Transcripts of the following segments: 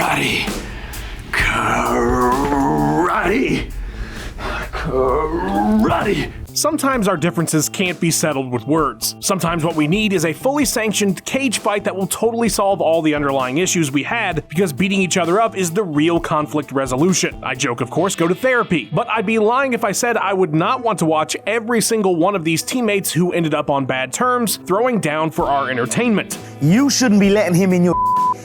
Karate. Karate. Karate. Sometimes our differences can't be settled with words. Sometimes what we need is a fully sanctioned cage fight that will totally solve all the underlying issues we had, because beating each other up is the real conflict resolution. I joke, of course, go to therapy, but I'd be lying if I said I would not want to watch every single one of these teammates who ended up on bad terms throwing down for our entertainment. You shouldn't be letting him in your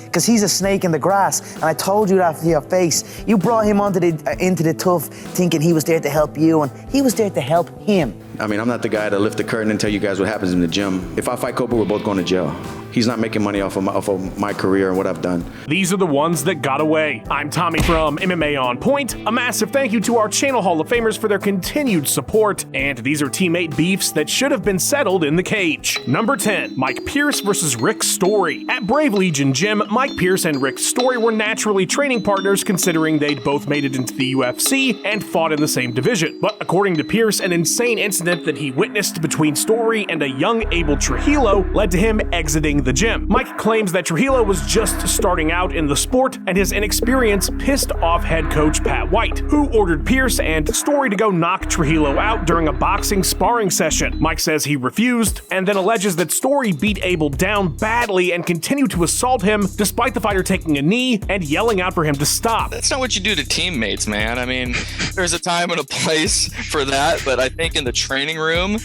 because he's a snake in the grass, and I told you that to your face. You brought him into the tough thinking he was there to help you, and he was there to help him. I mean, I'm not the guy to lift the curtain and tell you guys what happens in the gym. If I fight Colby, we're both going to jail. He's not making money off of my career and what I've done. These are the ones that got away. I'm Tommy from MMA On Point. A massive thank you to our channel Hall of Famers for their continued support, and these are teammate beefs that should have been settled in the cage. Number 10, Mike Pierce versus Rick Story. At Brave Legion Gym, Mike Pierce and Rick Story were naturally training partners, considering they'd both made it into the UFC and fought in the same division. But according to Pierce, an insane incident that he witnessed between Story and a young Abel Trujillo led to him exiting the gym. Mike claims that Trujillo was just starting out in the sport, and his inexperience pissed off head coach Pat White, who ordered Pierce and Story to go knock Trujillo out during a boxing sparring session. Mike says he refused, and then alleges that Story beat Abel down badly and continued to assault him despite the fighter taking a knee and yelling out for him to stop. That's not what you do to teammates, man. I mean, there's a time and a place for that, but I think in the training room,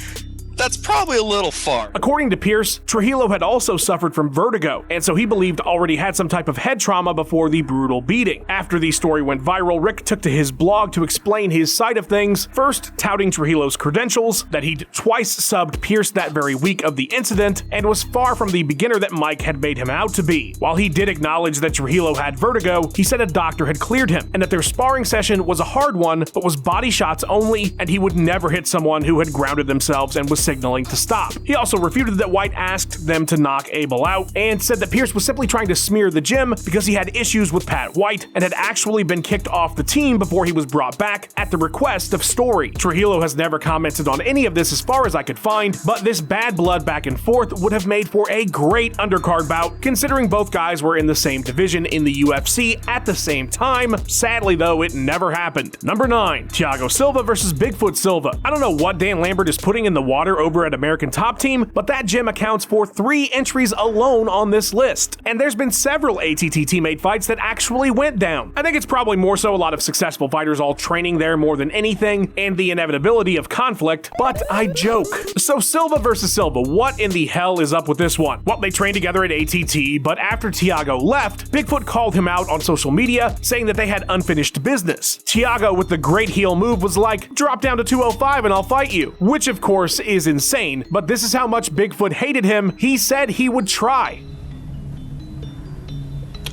that's probably a little far. According to Pierce, Trujillo had also suffered from vertigo, and so he believed already had some type of head trauma before the brutal beating. After the story went viral, Rick took to his blog to explain his side of things, first touting Trujillo's credentials, that he'd twice subbed Pierce that very week of the incident, and was far from the beginner that Mike had made him out to be. While he did acknowledge that Trujillo had vertigo, he said a doctor had cleared him, and that their sparring session was a hard one, but was body shots only, and he would never hit someone who had grounded themselves and was signaling to stop. He also refuted that White asked them to knock Abel out, and said that Pierce was simply trying to smear the gym because he had issues with Pat White and had actually been kicked off the team before he was brought back at the request of Story. Trujillo has never commented on any of this as far as I could find, but this bad blood back and forth would have made for a great undercard bout, considering both guys were in the same division in the UFC at the same time. Sadly though, it never happened. Number 9, Thiago Silva versus Bigfoot Silva. I don't know what Dan Lambert is putting in the water over at American Top Team, but that gym accounts for 3 entries alone on this list. And there's been several ATT teammate fights that actually went down. I think it's probably more so a lot of successful fighters all training there more than anything, and the inevitability of conflict, but I joke. So Silva versus Silva, what in the hell is up with this one? Well, they trained together at ATT, but after Thiago left, Bigfoot called him out on social media, saying that they had unfinished business. Thiago, with the great heel move, was like, drop down to 205 and I'll fight you, which of course is insane. But this is how much Bigfoot hated him. He said he would try.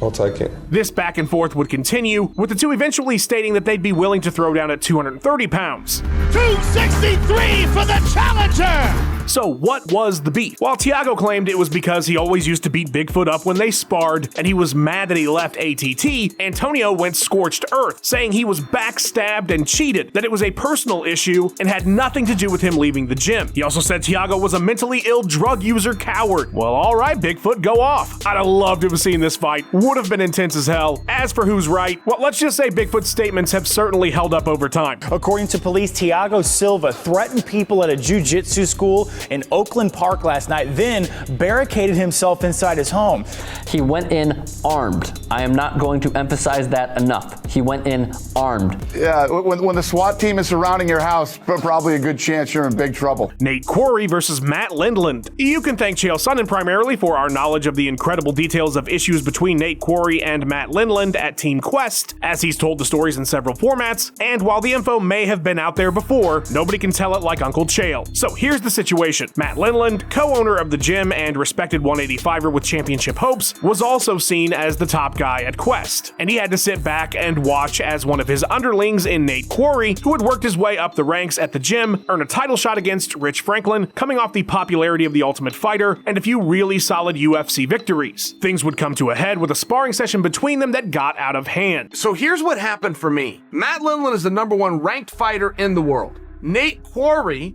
I'll take it. This back and forth would continue, with the two eventually stating that they'd be willing to throw down at 230 pounds. 263 for the challenger! So what was the beef? While Thiago claimed it was because he always used to beat Bigfoot up when they sparred, and he was mad that he left ATT, Antonio went scorched earth, saying he was backstabbed and cheated, that it was a personal issue and had nothing to do with him leaving the gym. He also said Thiago was a mentally ill drug user coward. Well, alright, Bigfoot, go off. I'd have loved to have seen this fight. Would have been intense as hell. As for who's right, well, let's just say Bigfoot's statements have certainly held up over time. According to police, Thiago Silva threatened people at a jiu-jitsu school in Oakland Park last night, then barricaded himself inside his home. He went in armed. I am not going to emphasize that enough. He went in armed. Yeah, when the SWAT team is surrounding your house, probably a good chance you're in big trouble. Nate Quarry versus Matt Lindland. You can thank Chael Sonnen primarily for our knowledge of the incredible details of issues between Nate Quarry and Matt Lindland at Team Quest, as he's told the stories in several formats, and while the info may have been out there before, nobody can tell it like Uncle Chael. So here's the situation. Matt Lindland, co-owner of the gym and respected 185er with championship hopes, was also seen as the top guy at Quest, and he had to sit back and watch as one of his underlings in Nate Quarry, who had worked his way up the ranks at the gym, earn a title shot against Rich Franklin, coming off the popularity of The Ultimate Fighter, and a few really solid UFC victories. Things would come to a head with a sparring session between them that got out of hand. So here's what happened for me. Matt Lindland is the #1 ranked fighter in the world. Nate Quarry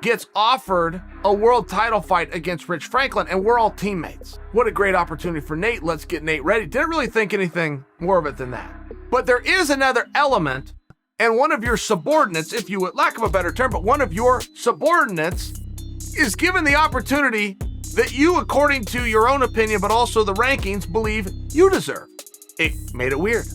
gets offered a world title fight against Rich Franklin, and we're all teammates. What a great opportunity for Nate. Let's get Nate ready. Didn't really think anything more of it than that. But there is another element, and one of your subordinates, if you would, lack of a better term, but one of your subordinates is given the opportunity that you, according to your own opinion, but also the rankings, believe you deserve. It made it weird.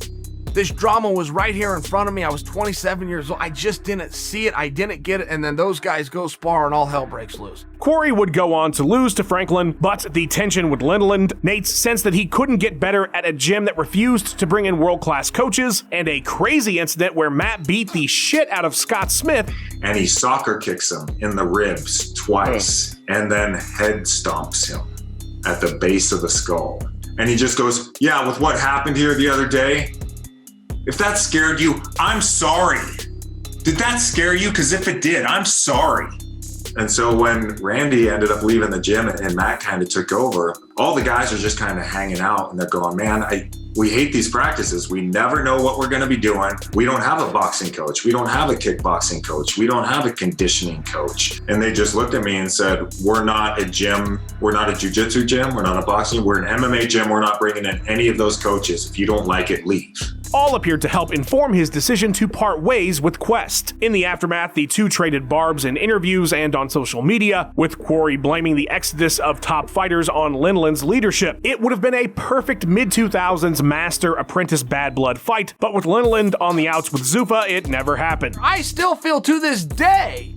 This drama was right here in front of me. I was 27 years old. I just didn't see it. I didn't get it. And then those guys go spar and all hell breaks loose. Quarry would go on to lose to Franklin, but the tension with Lindland, Nate's sense that he couldn't get better at a gym that refused to bring in world-class coaches, and a crazy incident where Matt beat the shit out of Scott Smith. And he soccer kicks him in the ribs twice and then head stomps him at the base of the skull. And he just goes, yeah, with what happened here the other day, if that scared you, I'm sorry. Did that scare you? Because if it did, I'm sorry. And so when Randy ended up leaving the gym and Matt kind of took over, all the guys are just kind of hanging out and they're going, man, we hate these practices. We never know what we're going to be doing. We don't have a boxing coach. We don't have a kickboxing coach. We don't have a conditioning coach. And they just looked at me and said, we're not a gym. We're not a jiu-jitsu gym. We're not a boxing. We're an MMA gym. We're not bringing in any of those coaches. If you don't like it, leave. All appeared to help inform his decision to part ways with Quest. In the aftermath, the two traded barbs in interviews and on social media, with Quarry blaming the exodus of top fighters on Lindland's leadership. It would have been a perfect mid-2000s master-apprentice bad blood fight, but with Lindland on the outs with Zuffa, it never happened. I still feel to this day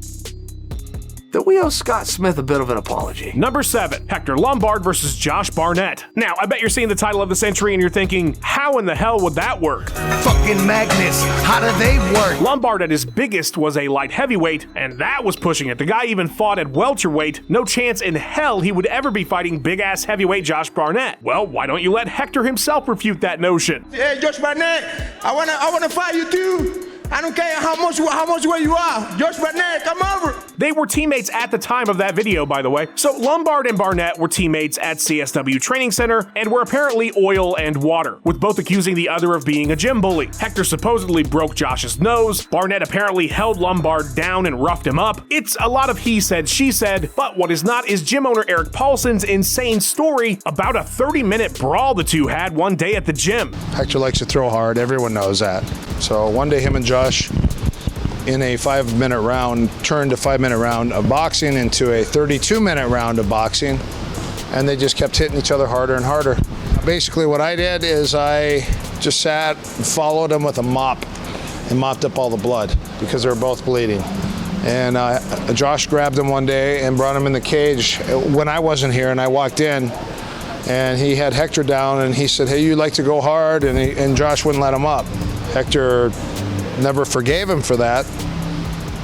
that we owe Scott Smith a bit of an apology. Number 7, Hector Lombard versus Josh Barnett. Now, I bet you're seeing the title of the century and you're thinking, how in the hell would that work? Fucking magnets, how do they work? Lombard at his biggest was a light heavyweight, and that was pushing it. The guy even fought at welterweight. No chance in hell he would ever be fighting big-ass heavyweight Josh Barnett. Well, why don't you let Hector himself refute that notion? Hey, Josh Barnett, I wanna fight you too. I don't care how much where you are. Josh Barnett, come over. They were teammates at the time of that video, by the way. So Lombard and Barnett were teammates at CSW Training Center and were apparently oil and water, with both accusing the other of being a gym bully. Hector supposedly broke Josh's nose. Barnett apparently held Lombard down and roughed him up. It's a lot of he said, she said, but what is not is gym owner Eric Paulson's insane story about a 30-minute brawl the two had one day at the gym. Hector likes to throw hard. Everyone knows that. So one day him and Josh in a 5-minute round turned a 5-minute round of boxing into a 32-minute round of boxing, and they just kept hitting each other harder and harder. Basically what I did is I just sat and followed them with a mop and mopped up all the blood because they were both bleeding. And Josh grabbed him one day and brought him in the cage when I wasn't here, and I walked in and he had Hector down and he said, hey, you like to go hard? And Josh wouldn't let him up. Hector never forgave him for that,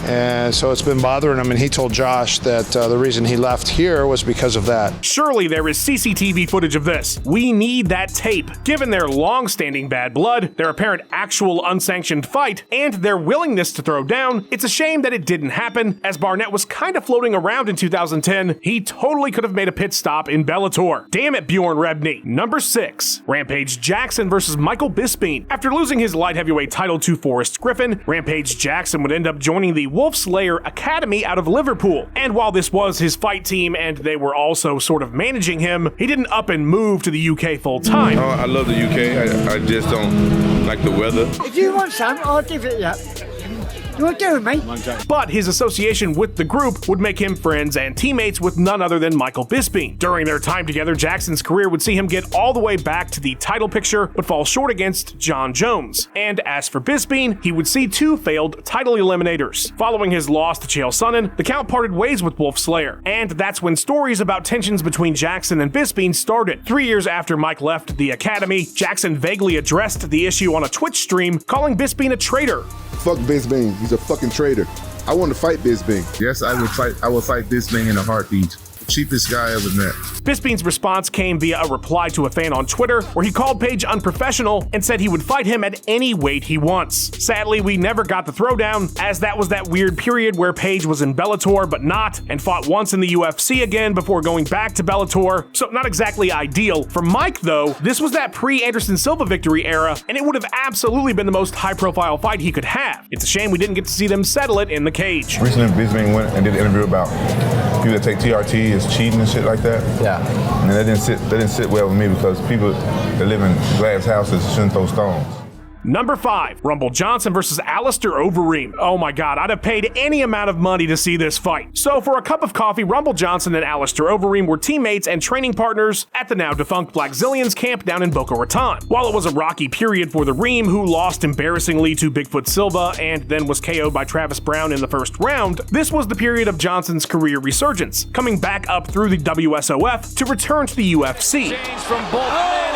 and so it's been bothering him, and he told Josh that the reason he left here was because of that. Surely there is CCTV footage of this. We need that tape. Given their long-standing bad blood, their apparent actual unsanctioned fight, and their willingness to throw down, it's a shame that it didn't happen, as Barnett was kind of floating around in 2010. He totally could have made a pit stop in Bellator. Damn it, Bjorn Rebney. Number 6, Rampage Jackson versus Michael Bisping. After losing his light heavyweight title to Forrest Griffin, Rampage Jackson would end up joining the Wolf Slayer Academy out of Liverpool. And while this was his fight team and they were also sort of managing him, he didn't up and move to the UK full time. I love the UK. I just don't like the weather. If you want some, I'll give it you. You want to do it, mate? But his association with the group would make him friends and teammates with none other than Michael Bisping. During their time together, Jackson's career would see him get all the way back to the title picture, but fall short against John Jones. And as for Bisping, he would see 2 failed title eliminators. Following his loss to Chael Sonnen, the Count parted ways with Wolf Slayer. And that's when stories about tensions between Jackson and Bisping started. 3 years after Mike left the Academy, Jackson vaguely addressed the issue on a Twitch stream, calling Bisping a traitor. Fuck Bisping, he's a fucking traitor. I want to fight Bisping. Yes, I would fight Bisping in a heartbeat. cheapest guy I ever met. Bisping's response came via a reply to a fan on Twitter where he called Page unprofessional and said he would fight him at any weight he wants. Sadly, we never got the throwdown, as that was that weird period where Page was in Bellator but not, and fought once in the UFC again before going back to Bellator, so not exactly ideal. For Mike though, this was that pre-Anderson Silva victory era, and it would have absolutely been the most high-profile fight he could have. It's a shame we didn't get to see them settle it in the cage. Recently, Bisping went and did an interview about people that take TRT as cheating and shit like that. Yeah. And that didn't sit well with me because people that live in glass houses shouldn't throw stones. Number 5, Rumble Johnson versus Alistair Overeem. Oh my god, I'd have paid any amount of money to see this fight. So for a cup of coffee, Rumble Johnson and Alistair Overeem were teammates and training partners at the now defunct Black Zillions camp down in Boca Raton. While it was a rocky period for the Reem, who lost embarrassingly to Bigfoot Silva and then was KO'd by Travis Brown in the first round, this was the period of Johnson's career resurgence, coming back up through the WSOF to return to the UFC. Change from both men.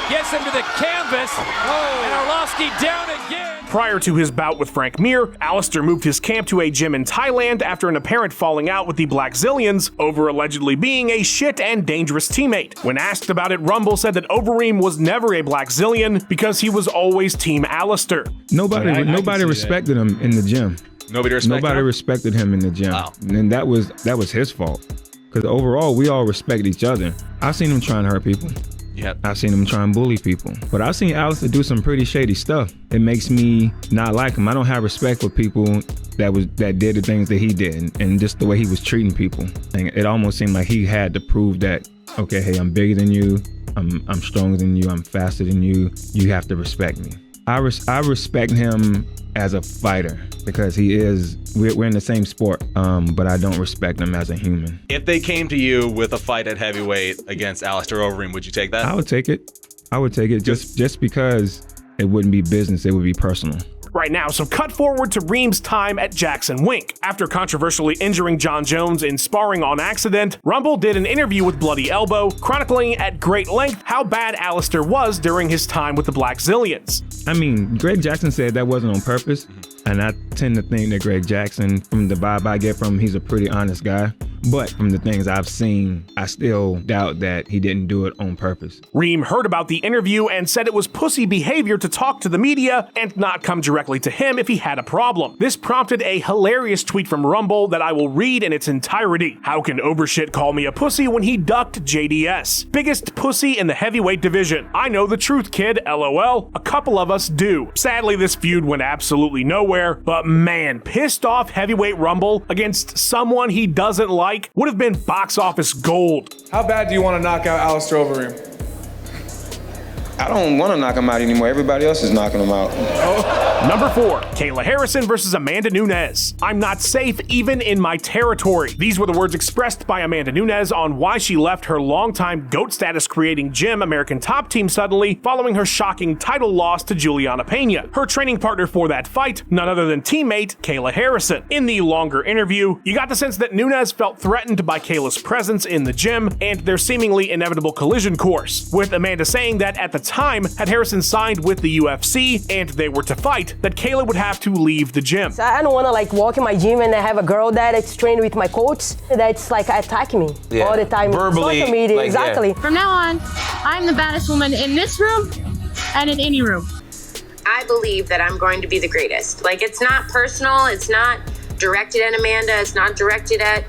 Gets him to the canvas, and Arlovsky down again. Prior to his bout with Frank Mir, Alistair moved his camp to a gym in Thailand after an apparent falling out with the Black Zillions over allegedly being a shit and dangerous teammate. When asked about it, Rumble said that Overeem was never a Black Zillion because he was always Team Alistair. Nobody respected him in the gym. Nobody respected him in the gym. Wow. And that was his fault. Because overall, we all respect each other. I've seen him trying to hurt people. Yep. I've seen him try and bully people. But I've seen Alistair do some pretty shady stuff. It makes me not like him. I don't have respect for people that did the things that he did and just the way he was treating people. And it almost seemed like he had to prove that, okay, hey, I'm bigger than you, I'm stronger than you, I'm faster than you, you have to respect me. I respect him as a fighter because we're in the same sport, but I don't respect him as a human. If they came to you with a fight at heavyweight against Alistair Overeem, would you take that? I would take it. Just because it wouldn't be business, it would be personal. Right now, so cut forward to Reem's time at Jackson Wink. After controversially injuring John Jones in sparring on accident, Rumble did an interview with Bloody Elbow, chronicling at great length how bad Alistair was during his time with the Black Zillions. I mean, Greg Jackson said that wasn't on purpose, and I tend to think that Greg Jackson, from the vibe I get from him, he's a pretty honest guy. But from the things I've seen, I still doubt that he didn't do it on purpose. Reem heard about the interview and said it was pussy behavior to talk to the media and not come directly to him if he had a problem. This prompted a hilarious tweet from Rumble that I will read in its entirety. How can Overshit call me a pussy when he ducked JDS? Biggest pussy in the heavyweight division. I know the truth, kid, LOL. A couple of us do. Sadly, this feud went absolutely nowhere, but man, pissed off heavyweight Rumble against someone he doesn't like would have been box office gold. How bad do you want to knock out Alistair Overeem? I don't want to knock him out anymore. Everybody else is knocking him out. Number 4, Kayla Harrison versus Amanda Nunes. I'm not safe even in my territory. These were the words expressed by Amanda Nunes on why she left her longtime GOAT status creating gym American Top Team suddenly following her shocking title loss to Juliana Pena. Her training partner for that fight, none other than teammate Kayla Harrison. In the longer interview, you got the sense that Nunes felt threatened by Kayla's presence in the gym and their seemingly inevitable collision course, with Amanda saying that at the time, had Harrison signed with the UFC and they were to fight, that Kayla would have to leave the gym. So I don't want to walk in my gym and I have a girl that's trained with my coach that's attacking me all the time. Verbally, social media, exactly. Yeah. From now on, I'm the baddest woman in this room and in any room. I believe that I'm going to be the greatest. It's not personal, it's not directed at Amanda, it's not directed at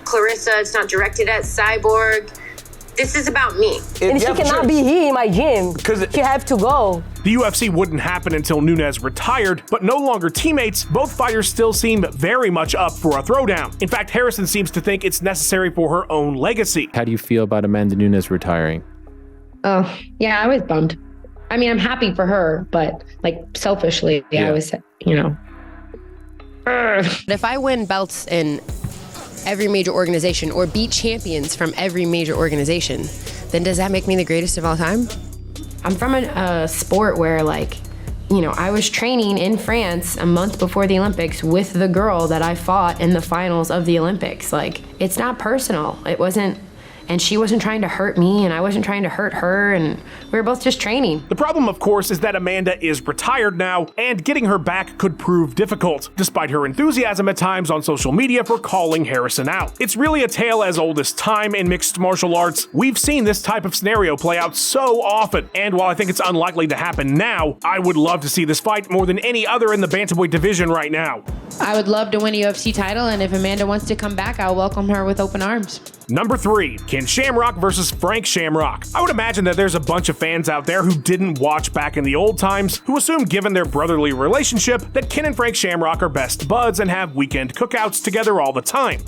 Clarissa, it's not directed at Cyborg. This is about me. And she cannot be here in my gym. She have to go. The UFC wouldn't happen until Nunes retired, but no longer teammates, both fighters still seem very much up for a throwdown. In fact, Harrison seems to think it's necessary for her own legacy. How do you feel about Amanda Nunes retiring? Oh, yeah, I was bummed. I mean, I'm happy for her, but selfishly, I was, If I win belts in every major organization or beat champions from every major organization, then does that make me the greatest of all time? I'm from a sport where I was training in France a month before the Olympics with the girl that I fought in the finals of the Olympics. It's not personal. It wasn't and she wasn't trying to hurt me, and I wasn't trying to hurt her, and we were both just training. The problem, of course, is that Amanda is retired now, and getting her back could prove difficult, despite her enthusiasm at times on social media for calling Harrison out. It's really a tale as old as time in mixed martial arts. We've seen this type of scenario play out so often, and while I think it's unlikely to happen now, I would love to see this fight more than any other in the bantamweight division right now. I would love to win a UFC title, and if Amanda wants to come back, I'll welcome her with open arms. Number 3, Ken Shamrock versus Frank Shamrock. I would imagine that there's a bunch of fans out there who didn't watch back in the old times, who assume given their brotherly relationship that Ken and Frank Shamrock are best buds and have weekend cookouts together all the time.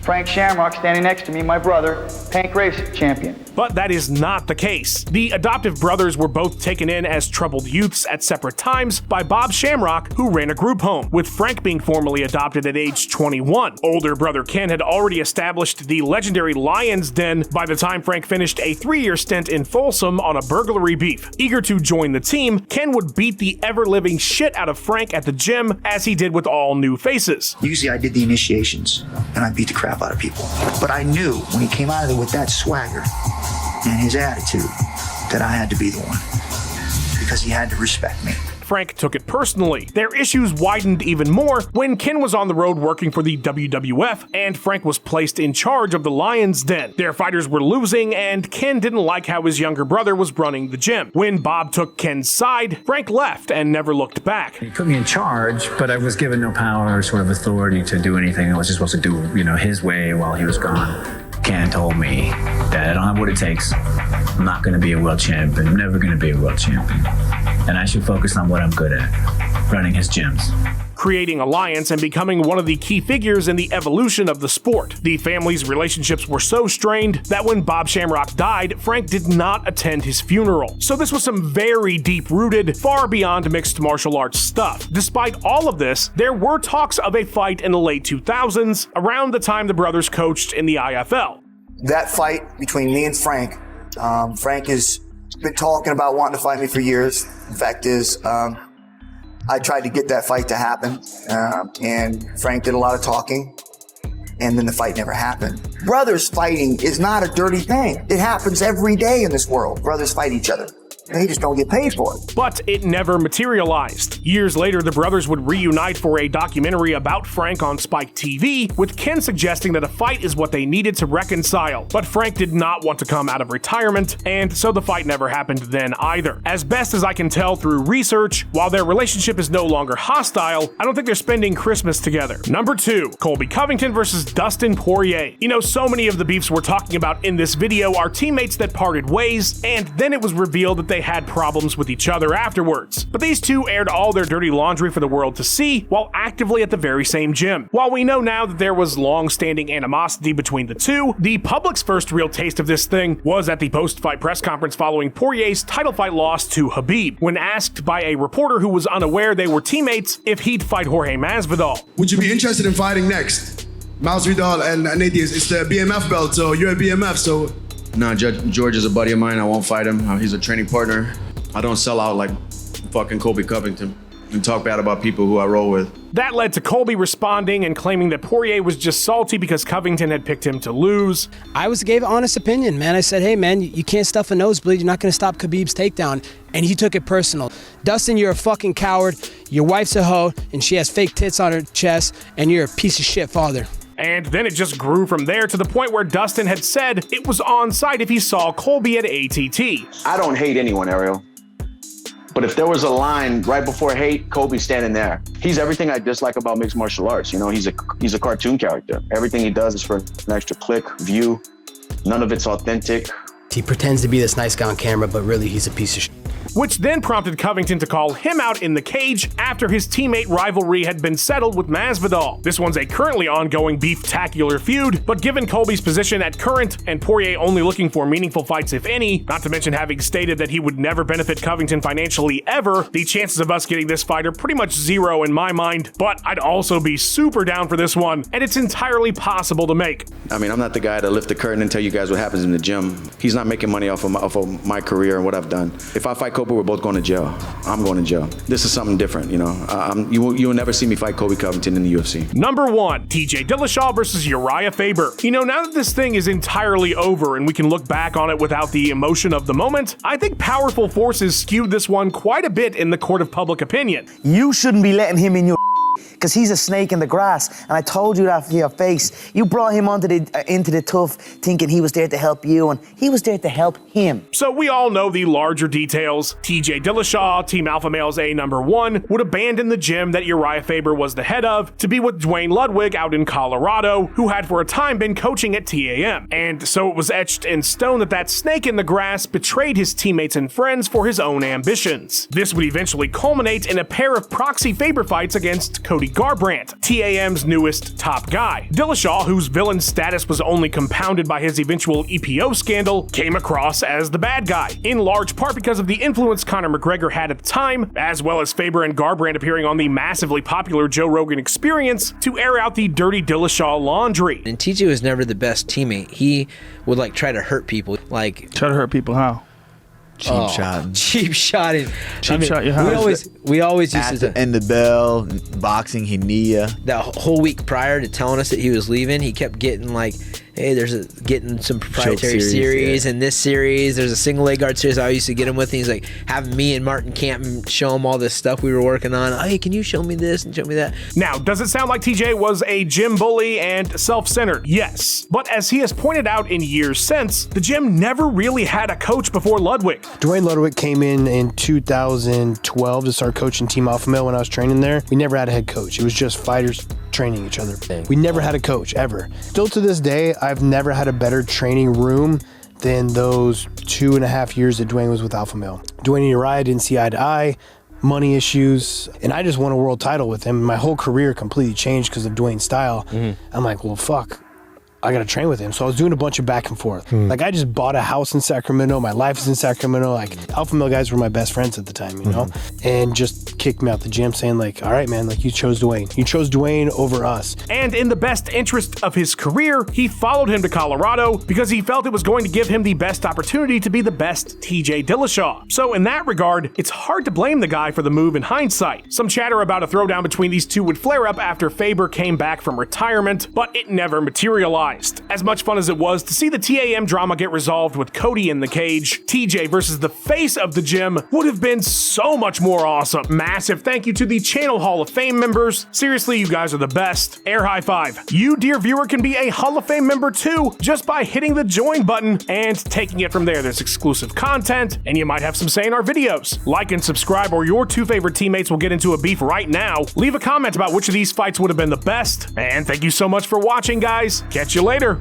Frank Shamrock standing next to me, my brother, pancrase champion. But that is not the case. The adoptive brothers were both taken in as troubled youths at separate times by Bob Shamrock, who ran a group home, with Frank being formally adopted at age 21. Older brother Ken had already established the legendary Lion's Den by the time Frank finished a 3-year stint in Folsom on a burglary beef. Eager to join the team, Ken would beat the ever-living shit out of Frank at the gym, as he did with all new faces. Usually I did the initiations, and I beat the crap out of people. But I knew when he came out of there with that swagger and his attitude that I had to be the one, because he had to respect me. Frank took it personally. Their issues widened even more when Ken was on the road working for the WWF and Frank was placed in charge of the Lion's Den. Their fighters were losing and Ken didn't like how his younger brother was running the gym. When Bob took Ken's side, Frank left and never looked back. He put me in charge, but I was given no power or sort of authority to do anything. I was just supposed to do, his way while he was gone. Ken told me that I don't have what it takes. I'm not going to be a world champion. I'm never going to be a world champion. And I should focus on what I'm good at, running his gyms. Creating alliance and becoming one of the key figures in the evolution of the sport. The family's relationships were so strained that when Bob Shamrock died, Frank did not attend his funeral. So this was some very deep-rooted, far beyond mixed martial arts stuff. Despite all of this, there were talks of a fight in the late 2000s, around the time the brothers coached in the IFL. That fight between me and Frank, Frank has been talking about wanting to fight me for years. The fact is, I tried to get that fight to happen, and Frank did a lot of talking, and then the fight never happened. Brothers fighting is not a dirty thing. It happens every day in this world. Brothers fight each other. They just don't get paid for it. But it never materialized. Years later, the brothers would reunite for a documentary about Frank on Spike TV, with Ken suggesting that a fight is what they needed to reconcile. But Frank did not want to come out of retirement, and so the fight never happened then either. As best as I can tell through research, while their relationship is no longer hostile, I don't think they're spending Christmas together. Number 2, Colby Covington versus Dustin Poirier. So many of the beefs we're talking about in this video are teammates that parted ways, and then it was revealed that they had problems with each other afterwards. But these two aired all their dirty laundry for the world to see while actively at the very same gym. While we know now that there was long-standing animosity between the two, the public's first real taste of this thing was at the post-fight press conference following Poirier's title fight loss to Khabib, when asked by a reporter who was unaware they were teammates if he'd fight Jorge Masvidal. Would you be interested in fighting next? Masvidal and Nate, it's the BMF belt, so you're a BMF, so... No, George is a buddy of mine. I won't fight him. He's a training partner. I don't sell out like fucking Colby Covington and talk bad about people who I roll with. That led to Colby responding and claiming that Poirier was just salty because Covington had picked him to lose. I gave an honest opinion, man. I said, hey, man, you can't stuff a nosebleed. You're not going to stop Khabib's takedown. And he took it personal. Dustin, you're a fucking coward. Your wife's a hoe, and she has fake tits on her chest, and you're a piece of shit father. And then it just grew from there to the point where Dustin had said it was on site if he saw Colby at ATT. I don't hate anyone, Ariel. But if there was a line right before hate, Colby's standing there. He's everything I dislike about mixed martial arts. He's a cartoon character. Everything he does is for an extra click, view. None of it's authentic. He pretends to be this nice guy on camera, but really he's a piece of shit. Which then prompted Covington to call him out in the cage after his teammate rivalry had been settled with Masvidal. This one's a currently ongoing beef-tacular feud, but given Colby's position at current and Poirier only looking for meaningful fights if any, not to mention having stated that he would never benefit Covington financially ever, the chances of us getting this fight are pretty much zero in my mind, but I'd also be super down for this one, and it's entirely possible to make. I mean, I'm not the guy to lift the curtain and tell you guys what happens in the gym. He's not making money off of my career and what I've done. If I fight Colby but we're both going to jail. I'm going to jail. This is something different, you know. You will never see me fight Colby Covington in the UFC. Number 1, TJ Dillashaw versus Urijah Faber. You know, now that this thing is entirely over and we can look back on it without the emotion of the moment, I think powerful forces skewed this one quite a bit in the court of public opinion. You shouldn't be letting him in your because he's a snake in the grass, and I told you that to your face. You brought him into the tough thinking he was there to help you, and he was there to help him. So we all know the larger details. TJ Dillashaw, Team Alpha Male's A number 1, would abandon the gym that Urijah Faber was the head of to be with Dwayne Ludwig out in Colorado, who had for a time been coaching at TAM. And so it was etched in stone that that snake in the grass betrayed his teammates and friends for his own ambitions. This would eventually culminate in a pair of proxy Faber fights against Cody Garbrandt, TAM's newest top guy. Dillashaw, whose villain status was only compounded by his eventual EPO scandal, came across as the bad guy, in large part because of the influence Conor McGregor had at the time, as well as Faber and Garbrandt appearing on the massively popular Joe Rogan Experience to air out the dirty Dillashaw laundry. And TJ was never the best teammate. He would try to hurt people. Try to hurt people how? Cheap shotting. Cheap shotting. Cheap shot your house. We always used to end the bell, boxing, he knee ya. That whole week prior to telling us that he was leaving, he kept getting hey, getting some proprietary series and this series. There's a single leg guard series I used to get him with. And he's having me and Martin Campton show him all this stuff we were working on. Oh, hey, can you show me this and show me that? Now, does it sound like TJ was a gym bully and self-centered? Yes. But as he has pointed out in years since, the gym never really had a coach before Ludwig. Dwayne Ludwig came in 2012 to start coaching Team Alpha Male when I was training there. We never had a head coach. It was just fighters training each other. We never had a coach, ever. Still to this day, I've never had a better training room than those 2.5 years that Dwayne was with Alpha Male. Dwayne and Urijah didn't see eye to eye, money issues, and I just won a world title with him. My whole career completely changed because of Dwayne's style. I'm like, well, fuck. I got to train with him. So I was doing a bunch of back and forth. I just bought a house in Sacramento. My life is in Sacramento. Alpha Male guys were my best friends at the time, you know? And just kicked me out the gym saying all right, man, you chose Dwayne. You chose Dwayne over us. And in the best interest of his career, he followed him to Colorado because he felt it was going to give him the best opportunity to be the best TJ Dillashaw. So in that regard, it's hard to blame the guy for the move in hindsight. Some chatter about a throwdown between these two would flare up after Faber came back from retirement, but it never materialized. As much fun as it was to see the TAM drama get resolved with Cody in the cage, TJ versus the face of the gym would have been so much more awesome. Massive thank you to the Channel Hall of Fame members. Seriously, you guys are the best. Air high five. You, dear viewer, can be a Hall of Fame member too, just by hitting the join button and taking it from there. There's exclusive content, and you might have some say in our videos. Like and subscribe, or your two favorite teammates will get into a beef right now. Leave a comment about which of these fights would have been the best, and thank you so much for watching, guys. Catch you later.